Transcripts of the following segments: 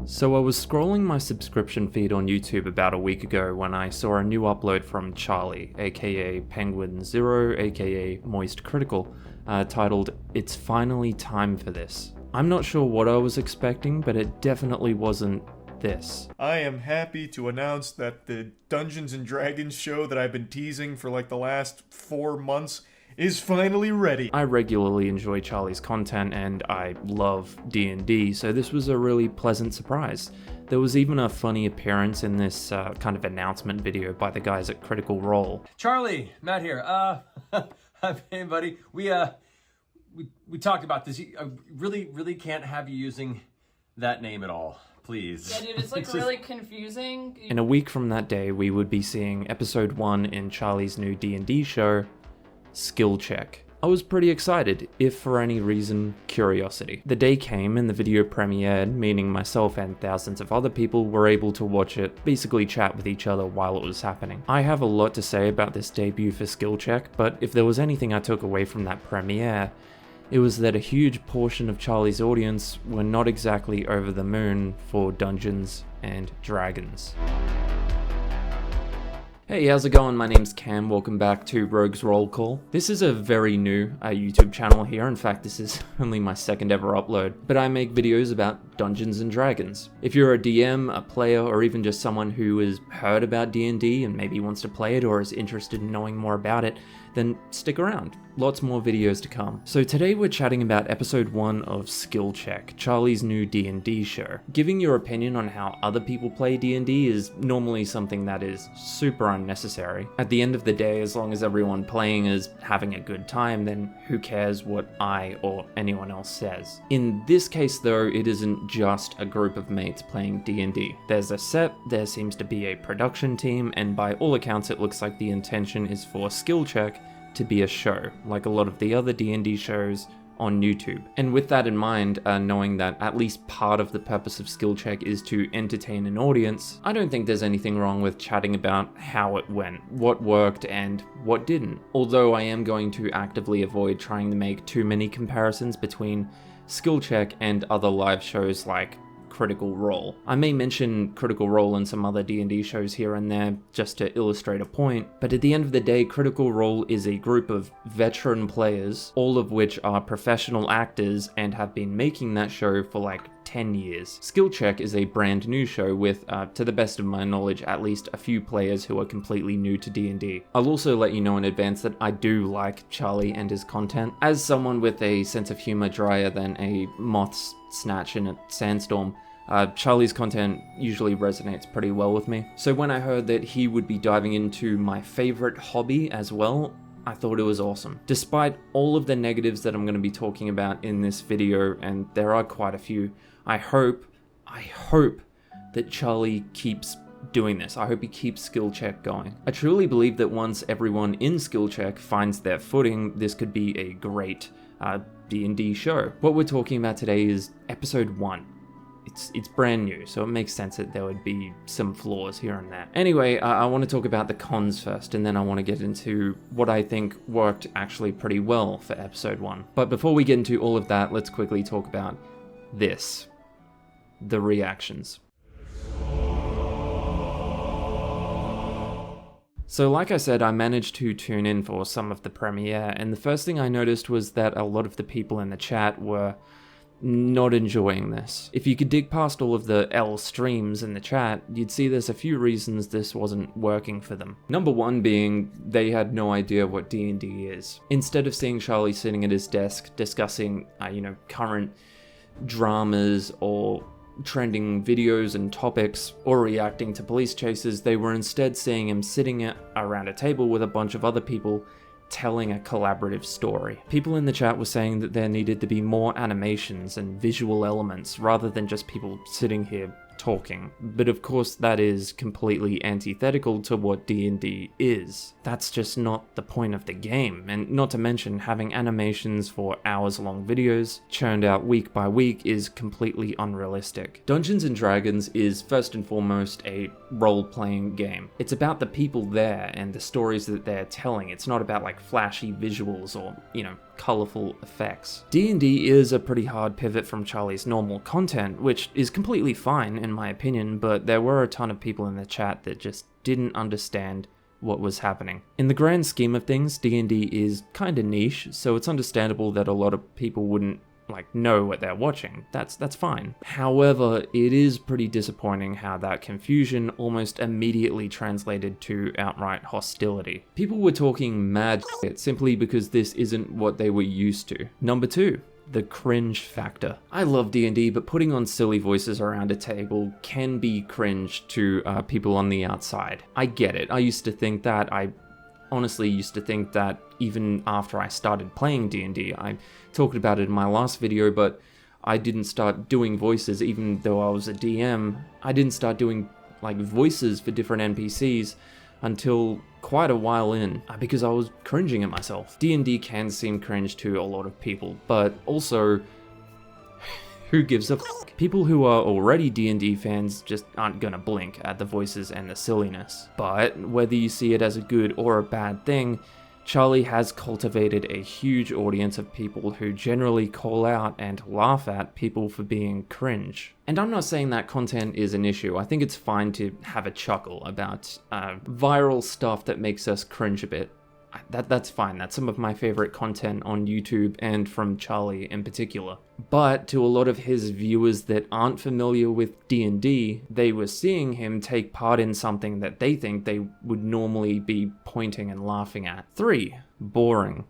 So I was scrolling my subscription feed on YouTube about a week ago when I saw a new upload from Charlie, aka Penguin0, aka Moist Critical, titled "It's Finally Time for This." I'm not sure what I was expecting, but it definitely wasn't this. I am happy to announce that the Dungeons & Dragons show that I've been teasing for like the last 4 months is finally ready. I regularly enjoy Charlie's content and I love D&D, so this was a really pleasant surprise. There was even a funny appearance in this kind of announcement video by the guys at Critical Role. Charlie, Matt here. Hey buddy, we talked about this. I really can't have you using that name at all. Please. Yeah, dude, it's like really confusing. In a week from that day, we would be seeing episode 1 in Charlie's new D&D show, Skill Check. I was pretty excited, if for any reason, curiosity. The day came and the video premiered, meaning myself and thousands of other people were able to watch it, basically chat with each other while it was happening. I have a lot to say about this debut for Skill Check, but if there was anything I took away from that premiere, it was that a huge portion of Charlie's audience were not exactly over the moon for Dungeons and Dragons. Hey, how's it going? My name's Cam, welcome back to Rogue's Roll Call. This is a very new YouTube channel here, in fact this is only my second ever upload, but I make videos about Dungeons and Dragons. If you're a DM, a player, or even just someone who has heard about D&D and maybe wants to play it or is interested in knowing more about it, then stick around. Lots more videos to come. So today we're chatting about episode 1 of Skill Check, Charlie's new D&D show. Giving your opinion on how other people play D&D is normally something that is super unnecessary. At the end of the day, as long as everyone playing is having a good time, then who cares what I or anyone else says. In this case though, it isn't just a group of mates playing D&D. There's a set, there seems to be a production team, and by all accounts it looks like the intention is for Skill Check to be a show, like a lot of the other D&D shows on YouTube. And with that in mind, knowing that at least part of the purpose of Skill Check is to entertain an audience, I don't think there's anything wrong with chatting about how it went, what worked and what didn't. Although I am going to actively avoid trying to make too many comparisons between Skill Check and other live shows like Critical Role. I may mention Critical Role and some other D&D shows here and there just to illustrate a point, but at the end of the day, Critical Role is a group of veteran players, all of which are professional actors and have been making that show for like 10 years. Skill Check is a brand new show with, to the best of my knowledge, at least a few players who are completely new to D&D. I'll also let you know in advance that I do like Charlie and his content. As someone with a sense of humor drier than a moth's snatch in a sandstorm, Charlie's content usually resonates pretty well with me. So when I heard that he would be diving into my favorite hobby as well, I thought it was awesome. Despite all of the negatives that I'm going to be talking about in this video, and there are quite a few, I hope that Charlie keeps doing this. I hope he keeps Skill Check going. I truly believe that once everyone in Skill Check finds their footing, this could be a great D&D show. What we're talking about today is episode 1. It's brand new, so it makes sense that there would be some flaws here and there. Anyway, I want to talk about the cons first, and then I want to get into what I think worked actually pretty well for episode 1. But before we get into all of that, let's quickly talk about this. The reactions. So like I said, I managed to tune in for some of the premiere, and the first thing I noticed was that a lot of the people in the chat were not enjoying this. If you could dig past all of the L streams in the chat, you'd see there's a few reasons this wasn't working for them. Number one being they had no idea what D&D is. Instead of seeing Charlie sitting at his desk discussing, current dramas or trending videos and topics or reacting to police chases, they were instead seeing him sitting around a table with a bunch of other people telling a collaborative story. People in the chat were saying that there needed to be more animations and visual elements rather than just people sitting here talking. But of course that is completely antithetical to what D&D is. That's just not the point of the game, and not to mention having animations for hours-long videos churned out week by week is completely unrealistic. Dungeons & Dragons is first and foremost a role-playing game. It's about the people there and the stories that they're telling. It's not about like flashy visuals or, colorful effects. D&D is a pretty hard pivot from Charlie's normal content, which is completely fine in my opinion, but there were a ton of people in the chat that just didn't understand what was happening. In the grand scheme of things, D&D is kinda niche, so it's understandable that a lot of people wouldn't know what they're watching. That's fine. However, it is pretty disappointing how that confusion almost immediately translated to outright hostility. People were talking mad shit simply because this isn't what they were used to. Number 2. The cringe factor. I love D&D, but putting on silly voices around a table can be cringe to people on the outside. I get it. I used to think that. I honestly used to think that even after I started playing D&D. I talked about it in my last video, but I didn't start doing voices even though I was a DM. I didn't start doing voices for different NPCs until quite a while in, because I was cringing at myself. D&D can seem cringe to a lot of people, but also, who gives a f***? People who are already D&D fans just aren't gonna blink at the voices and the silliness. But whether you see it as a good or a bad thing, Charlie has cultivated a huge audience of people who generally call out and laugh at people for being cringe. And I'm not saying that content is an issue. I think it's fine to have a chuckle about viral stuff that makes us cringe a bit. That's fine. That's some of my favorite content on YouTube and from Charlie in particular. But to a lot of his viewers that aren't familiar with D&D, they were seeing him take part in something that they think they would normally be pointing and laughing at. 3. Boring. ?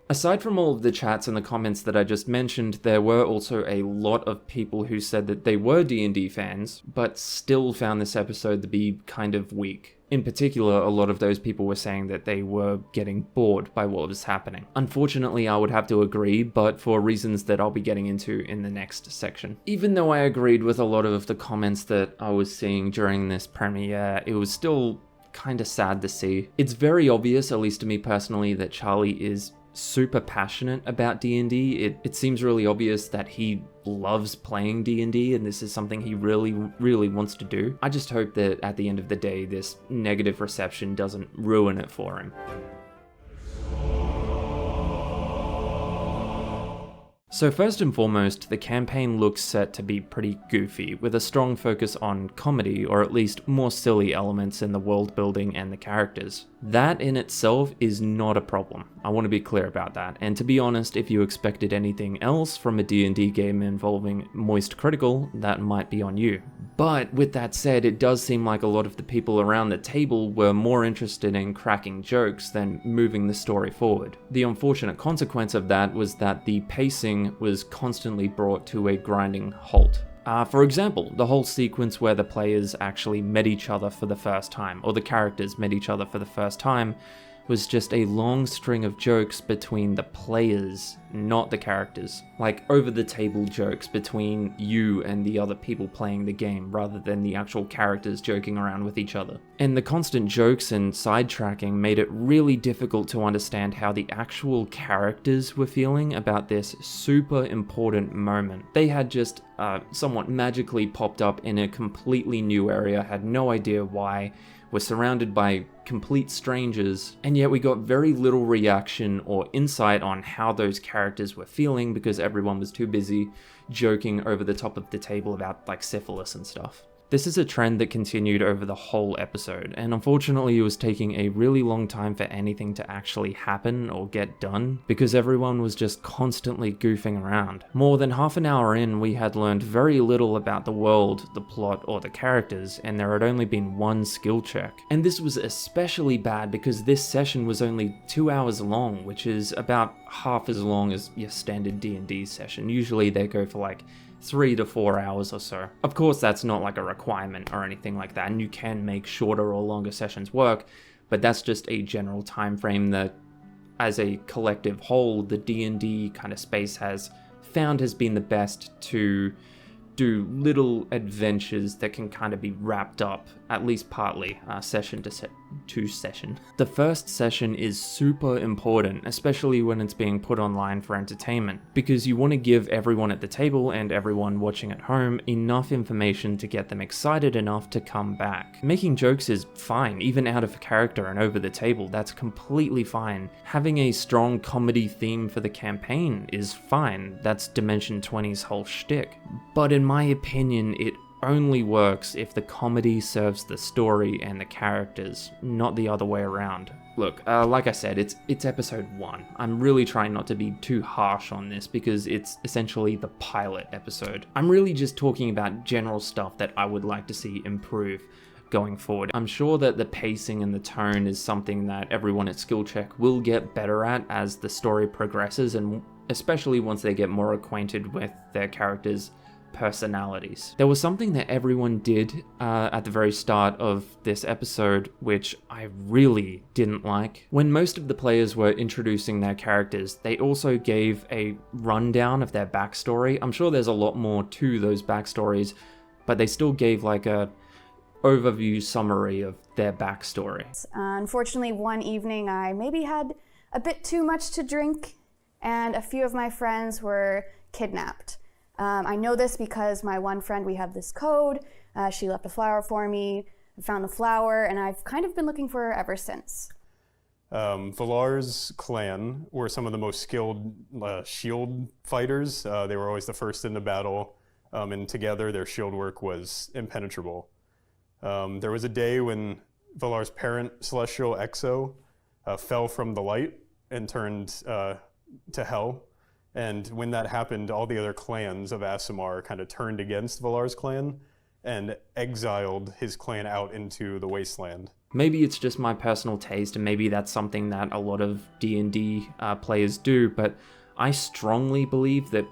Aside from all of the chats and the comments that I just mentioned, there were also a lot of people who said that they were D&D fans, but still found this episode to be kind of weak. In particular, a lot of those people were saying that they were getting bored by what was happening. Unfortunately, I would have to agree, but for reasons that I'll be getting into in the next section. Even though I agreed with a lot of the comments that I was seeing during this premiere, it was still kinda sad to see. It's very obvious, at least to me personally, that Charlie is super passionate about D&D. It seems really obvious that he loves playing D&D and this is something he really wants to do. I just hope that at the end of the day, this negative reception doesn't ruin it for him. So first and foremost, the campaign looks set to be pretty goofy, with a strong focus on comedy, or at least more silly elements in the world building and the characters. That in itself is not a problem. I want to be clear about that, and to be honest, if you expected anything else from a D&D game involving moist critical, that might be on you. But with that said, it does seem like a lot of the people around the table were more interested in cracking jokes than moving the story forward. The unfortunate consequence of that was that the pacing was constantly brought to a grinding halt. For example, the whole sequence where the players actually met each other for the first time, or the characters met each other for the first time, was just a long string of jokes between the players, not the characters. Like over-the-table jokes between you and the other people playing the game, rather than the actual characters joking around with each other. And the constant jokes and sidetracking made it really difficult to understand how the actual characters were feeling about this super important moment. They had just somewhat magically popped up in a completely new area, had no idea why, were surrounded by complete strangers, and yet we got very little reaction or insight on how those characters were feeling because everyone was too busy joking over the top of the table about syphilis and stuff. This is a trend that continued over the whole episode, and unfortunately it was taking a really long time for anything to actually happen or get done, because everyone was just constantly goofing around. More than half an hour in, we had learned very little about the world, the plot, or the characters, and there had only been one skill check. And this was especially bad because this session was only 2 hours long, which is about half as long as your standard D&D session. Usually they go for 3 to 4 hours or so. Of course, that's not a requirement or anything like that, and you can make shorter or longer sessions work, but that's just a general time frame that, as a collective whole, the D&D kind of space has found has been the best to do little adventures that can kind of be wrapped up at least partly, session to session. The first session is super important, especially when it's being put online for entertainment, because you want to give everyone at the table and everyone watching at home enough information to get them excited enough to come back. Making jokes is fine, even out of character and over the table, that's completely fine. Having a strong comedy theme for the campaign is fine, that's Dimension 20's whole shtick. But in my opinion, it only works if the comedy serves the story and the characters, not the other way around. Look, like I said, it's episode 1. I'm really trying not to be too harsh on this because it's essentially the pilot episode. I'm really just talking about general stuff that I would like to see improve going forward. I'm sure that the pacing and the tone is something that everyone at Skill Check will get better at as the story progresses, and especially once they get more acquainted with their characters' personalities. There was something that everyone did at the very start of this episode which I really didn't like. When most of the players were introducing their characters, they also gave a rundown of their backstory. I'm sure there's a lot more to those backstories, but they still gave like a overview summary of their backstory. Unfortunately, one evening I maybe had a bit too much to drink and a few of my friends were kidnapped. I know this because my one friend, we have this code, she left a flower for me, I found the flower, and I've kind of been looking for her ever since. Valar's clan were some of the most skilled shield fighters. They were always the first in the battle, and together their shield work was impenetrable. There was a day when Valar's parent, Celestial Exo, fell from the light and turned to hell. And when that happened, all the other clans of Aasimar kind of turned against Valar's clan and exiled his clan out into the wasteland. Maybe it's just my personal taste, and maybe that's something that a lot of D&D players do, but I strongly believe that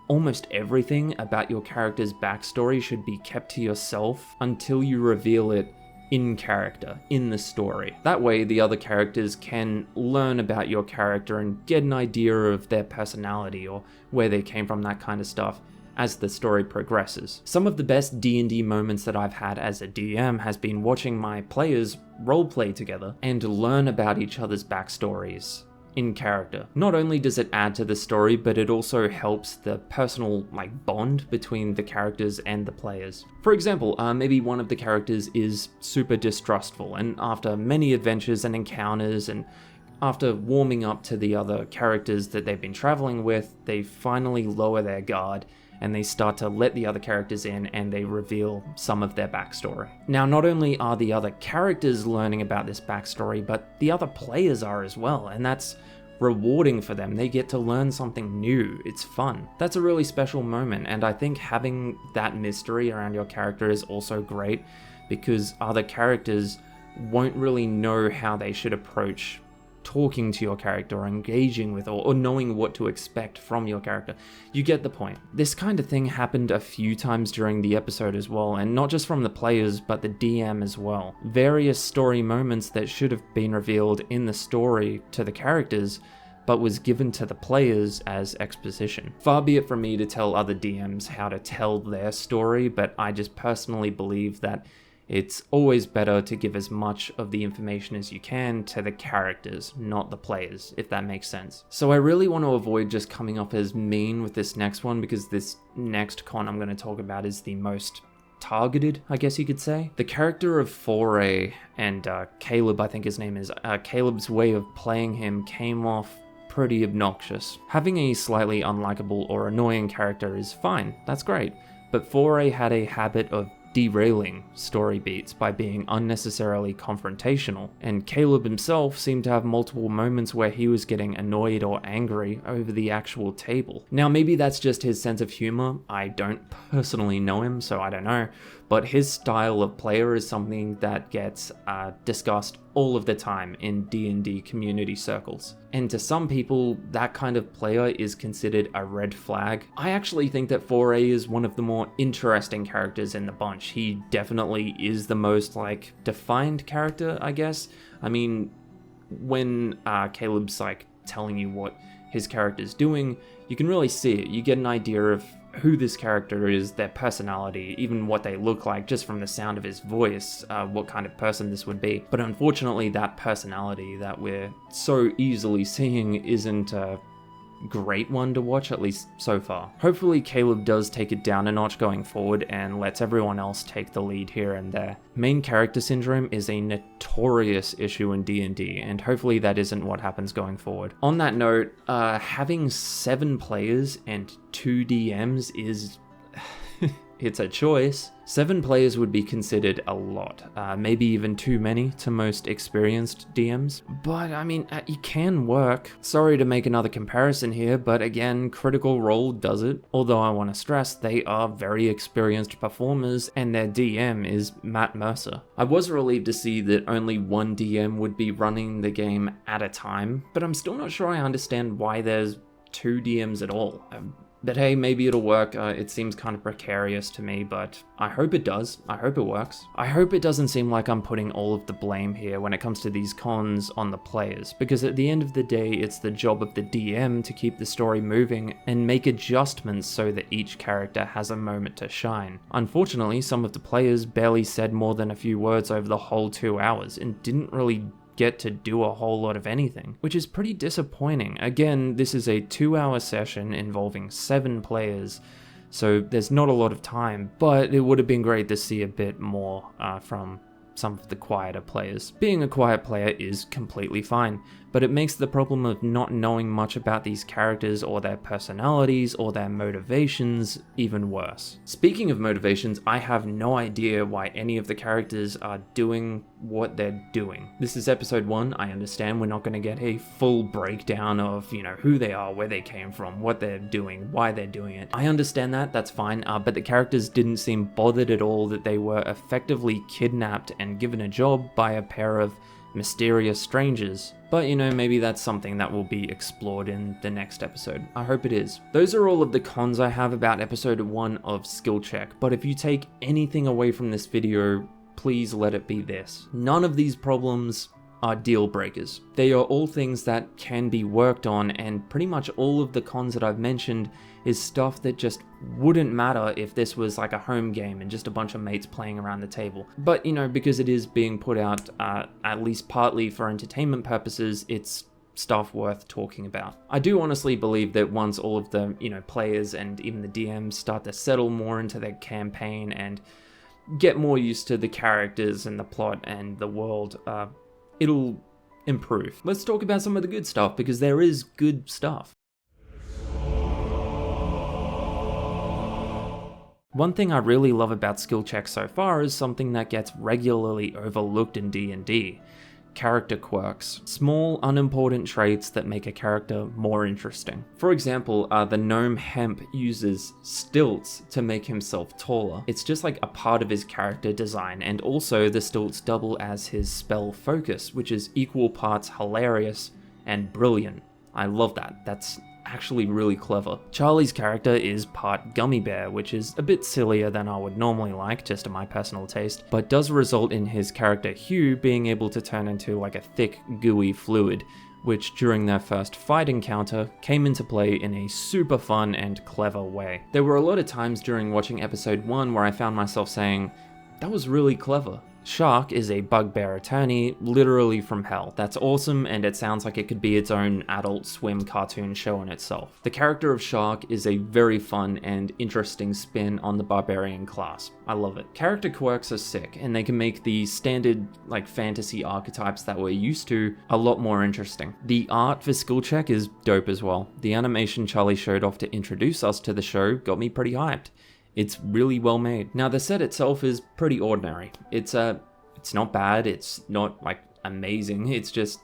almost everything about your character's backstory should be kept to yourself until you reveal it in character, in the story. That way the other characters can learn about your character and get an idea of their personality or where they came from, that kind of stuff, as the story progresses. Some of the best D&D moments that I've had as a DM has been watching my players roleplay together and learn about each other's backstories in character. Not only does it add to the story, but it also helps the personal bond between the characters and the players. For example, maybe one of the characters is super distrustful, and after many adventures and encounters, and after warming up to the other characters that they've been traveling with, they finally lower their guard and they start to let the other characters in and they reveal some of their backstory. Now, not only are the other characters learning about this backstory, but the other players are as well, and that's rewarding for them. They get to learn something new. It's fun. That's a really special moment, and I think having that mystery around your character is also great because other characters won't really know how they should approach talking to your character or engaging with or knowing what to expect from your character. You get the point. This kind of thing happened a few times during the episode as well, and not just from the players but the DM as well. Various story moments that should have been revealed in the story to the characters but was given to the players as exposition. Far be it from me to tell other DMs how to tell their story, but I just personally believe that it's always better to give as much of the information as you can to the characters, not the players, if that makes sense. So I really want to avoid just coming off as mean with this next one, because this next con I'm going to talk about is the most targeted, I guess you could say. The character of Foray and Caleb, I think his name is, Caleb's way of playing him came off pretty obnoxious. Having a slightly unlikable or annoying character is fine, that's great, but Foray had a habit of derailing story beats by being unnecessarily confrontational, and Caleb himself seemed to have multiple moments where he was getting annoyed or angry over the actual table. Now maybe that's just his sense of humor, I don't personally know him so I don't know, but his style of player is something that gets discussed all of the time in D&D community circles. And to some people, that kind of player is considered a red flag. I actually think that Foray is one of the more interesting characters in the bunch. He definitely is the most, defined character, I guess. I mean, when Caleb's, telling you what his character's doing, you can really see it. You get an idea of who this character is, their personality, even what they look like, just from the sound of his voice, what kind of person this would be. But unfortunately, that personality that we're so easily seeing isn't a great one to watch, at least so far. Hopefully Caleb does take it down a notch going forward and lets everyone else take the lead here and there. Main character syndrome is a notorious issue in D&D, and hopefully that isn't what happens going forward. On that note, having 7 players and 2 DMs is... it's a choice. 7 players would be considered a lot, maybe even too many to most experienced DMs. But I mean, it can work. Sorry to make another comparison here, but again, Critical Role does it. Although I want to stress, they are very experienced performers and their DM is Matt Mercer. I was relieved to see that only one DM would be running the game at a time, but I'm still not sure I understand why there's 2 DMs at all. But hey, maybe it'll work. It seems kind of precarious to me, but I hope it does. I hope it works. I hope it doesn't seem like I'm putting all of the blame here when it comes to these cons on the players, because at the end of the day, it's the job of the DM to keep the story moving and make adjustments so that each character has a moment to shine. Unfortunately, some of the players barely said more than a few words over the whole 2 hours and didn't really get to do a whole lot of anything, which is pretty disappointing. Again, this is a 2-hour session involving 7 players, so there's not a lot of time, but it would have been great to see a bit more from some of the quieter players. Being a quiet player is completely fine, but it makes the problem of not knowing much about these characters or their personalities or their motivations even worse. Speaking of motivations, I have no idea why any of the characters are doing what they're doing. This is episode 1, I understand we're not going to get a full breakdown of, who they are, where they came from, what they're doing, why they're doing it. I understand that, that's fine, but the characters didn't seem bothered at all that they were effectively kidnapped and given a job by a pair of mysterious strangers. But maybe that's something that will be explored in the next episode. I hope it is. Those are all of the cons I have about episode 1 of Skill Check, but if you take anything away from this video, please let it be this. None of these problems are deal breakers. They are all things that can be worked on, and pretty much all of the cons that I've mentioned is stuff that just wouldn't matter if this was like a home game and just a bunch of mates playing around the table. But because it is being put out at least partly for entertainment purposes, it's stuff worth talking about. I do honestly believe that once all of the players and even the DMs start to settle more into their campaign and get more used to the characters and the plot and the world, it'll improve. Let's talk about some of the good stuff, because there is good stuff. One thing I really love about Skill Check so far is something that gets regularly overlooked in D&D. Character quirks. Small, unimportant traits that make a character more interesting. For example, the gnome Hemp uses stilts to make himself taller. It's just like a part of his character design, and also the stilts double as his spell Focus, which is equal parts hilarious and brilliant. I love that. That's actually really clever. Charlie's character is part gummy bear, which is a bit sillier than I would normally like, just to my personal taste, but does result in his character Hugh being able to turn into like a thick, gooey fluid, which during their first fight encounter came into play in a super fun and clever way. There were a lot of times during watching episode 1 where I found myself saying, that was really clever. Shark is a bugbear attorney, literally from hell. That's awesome, and it sounds like it could be its own Adult Swim cartoon show in itself. The character of Shark is a very fun and interesting spin on the barbarian class. I love it. Character quirks are sick, and they can make the standard fantasy archetypes that we're used to a lot more interesting. The art for Skill Check is dope as well. The animation Charlie showed off to introduce us to the show got me pretty hyped. It's really well made. Now the set itself is pretty ordinary. It's not bad, it's not amazing, it's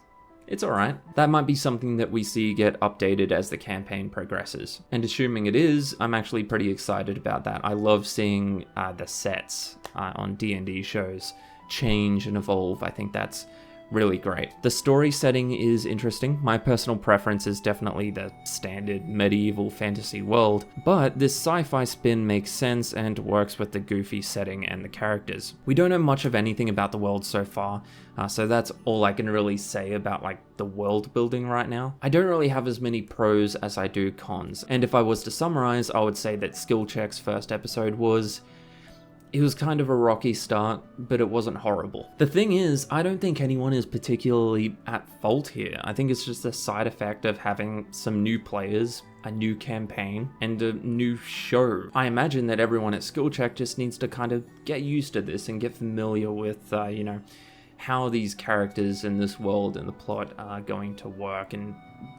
alright. That might be something that we see get updated as the campaign progresses. And assuming it is, I'm actually pretty excited about that. I love seeing the sets on D&D shows change and evolve. I think that's really great. The story setting is interesting. My personal preference is definitely the standard medieval fantasy world, but this sci-fi spin makes sense and works with the goofy setting and the characters. We don't know much of anything about the world so far, so that's all I can really say about like the world building right now. I don't really have as many pros as I do cons, and if I was to summarize, I would say that Skillcheck's first episode was kind of a rocky start, but it wasn't horrible. The thing is, I don't think anyone is particularly at fault here. I think it's just a side effect of having some new players, a new campaign, and a new show. I imagine that everyone at Skillcheck just needs to kind of get used to this and get familiar with, you know, how these characters in this world and the plot are going to work, and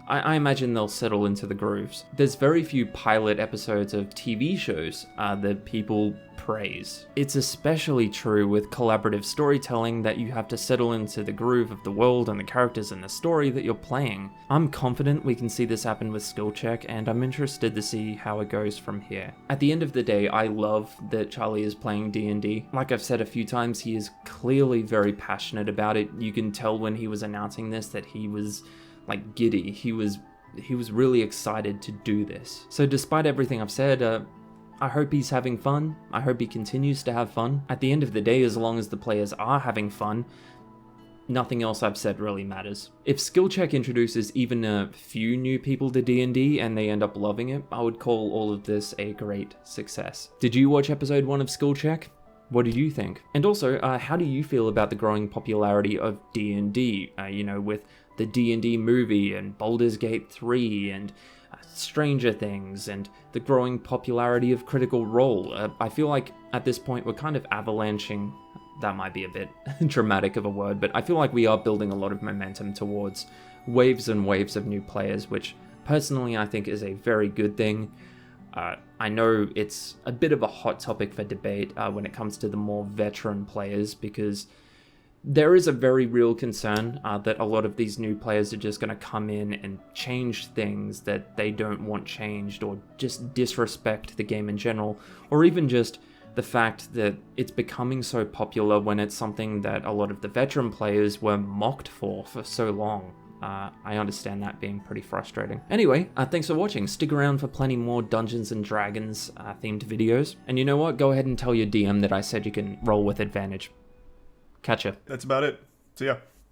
I imagine they'll settle into the grooves. There's very few pilot episodes of TV shows that people praise. It's especially true with collaborative storytelling that you have to settle into the groove of the world and the characters and the story that you're playing. I'm confident we can see this happen with Skillcheck, and I'm interested to see how it goes from here. At the end of the day, I love that Charlie is playing D&D. Like I've said a few times, he is clearly very passionate about it. You can tell when he was announcing this that he was like giddy. He was really excited to do this. So despite everything I've said, I hope he's having fun. I hope he continues to have fun. At the end of the day, as long as the players are having fun, nothing else I've said really matters. If Skillcheck introduces even a few new people to D&D and they end up loving it, I would call all of this a great success. Did you watch episode 1 of Skillcheck? What did you think? And also, how do you feel about the growing popularity of D&D? You know, with the D&D movie and Baldur's Gate 3 and Stranger Things and the growing popularity of Critical Role. I feel like at this point we're kind of avalanching, that might be a bit dramatic of a word, but I feel like we are building a lot of momentum towards waves and waves of new players, which personally I think is a very good thing. I know it's a bit of a hot topic for debate when it comes to the more veteran players, because there is a very real concern that a lot of these new players are just going to come in and change things that they don't want changed, or just disrespect the game in general, or even just the fact that it's becoming so popular when it's something that a lot of the veteran players were mocked for so long. I understand that being pretty frustrating. Anyway, thanks for watching. Stick around for plenty more Dungeons and Dragons themed videos. And you know what? Go ahead and tell your DM that I said you can roll with advantage. Catch ya. That's about it. See ya.